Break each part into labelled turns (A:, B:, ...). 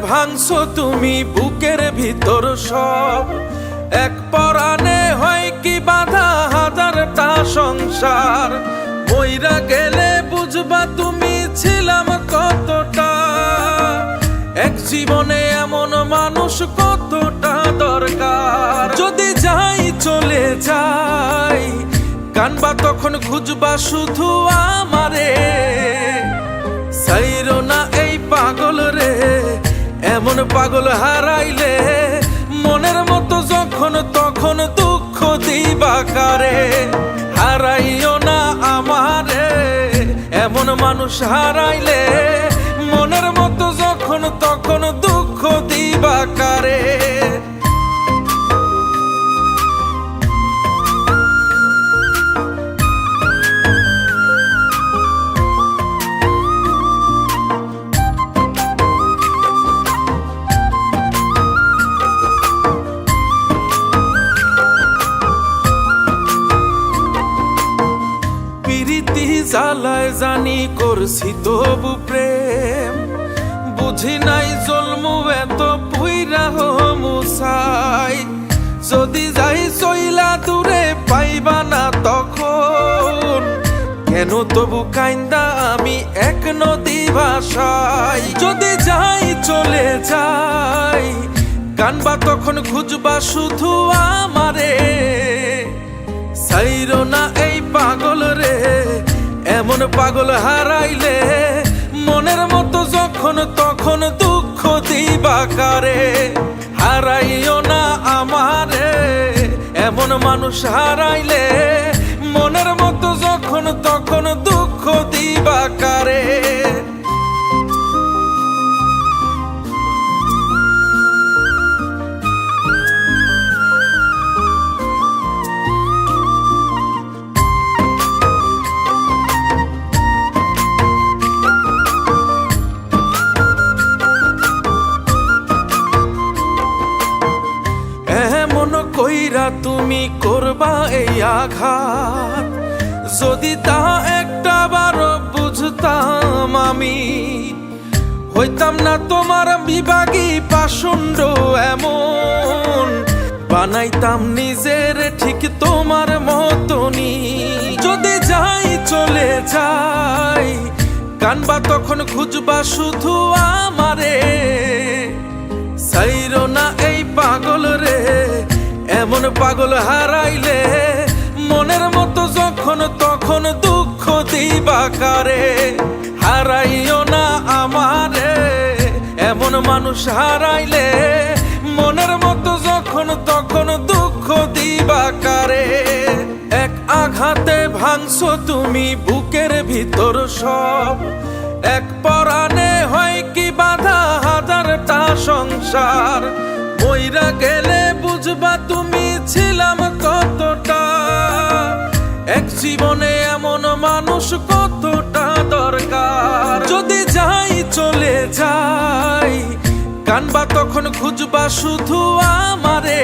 A: ভাঙছো তুমি বুকের ভিতর সব, এক পরাণে হয় কি বাধা হাজারটা সংসার। মইরা গেলে বুঝবা তুমি ছিলাম কতটা, এক জীবনে এমন মানুষ কতটা দরকার। যদি যাই চলে যাই কানবা তখন খুঁজবা শুধু আমারে, সাইরো না এই পাগল রে, এমন পাগল হারাইলে মনের মতো যখন তখন দুঃখ দিবা কারে। হারাইও না আমারে, এমন মানুষ হারাইলে মনের মতো যখন তখন দুঃখ দিবা কারে। জ্বালায় জানি করছি তবু প্রেম, বুঝি নাই জন্মু এত পুইরা মুসাই। যদি যাই চইলা দূরে পাইবা না তখন, কেন তবু কাইন্দা আমি এক নদী ভাষাই। যদি যাই চলে যাই কানবা তখন খুঁজবা শুধু আমারে, সাইরো না এই পাগল রে, এমন পাগল হারাইলে মনের মতো যখন তখন দুঃখ দিবা কারে। হারাইও না আমারে, এমন মানুষ হারাইলে মনের মতো যখন তখন দুঃখ দিবা কারে। কইরা তুমি করবা এই আঘাত, যদি তা একটা বার বুঝতাম আমি, হইতাম না তোমার বিভাগী পাষণ্ড এমন, বানাইতাম নিজের ঠিক তোমার মতনই। যদি যাই চলে যাই কানবা তখন খুঁজবা শুধু আমারে, সাইরো না এই পাগল রে, এমন পাগল হারাইলে মনের মতো যখন তখন দুঃখ দিবা কারে। হারাইও না আমারে, এমন মানুষ হারাইলে মনের মতো যখন তখন দুঃখ দিবা কারে। এক আঘাতে ভাঙছো তুমি বুকের ভিতর সব, এক পরাণে হয় কি বাধা হাজারটা সংসার। মইরা গেলে বুঝবা তুমি ছিলাম কতটা, এক জীবনে এমন মানুষ কতটা দরকার। যদি যাই চলে যাই কানবা তখন খুঁজবা শুধু আমারে,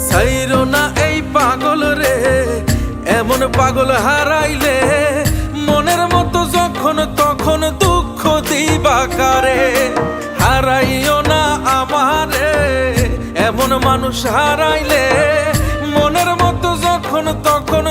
A: সাইরো না এই পাগল রে, এমন পাগল হারাইলে মনের মতো যখন তখন দুঃখ দিবা কারে। হারাইও না আমারে, এমন মানুষ হারাইলে মনের মতো যখন তখন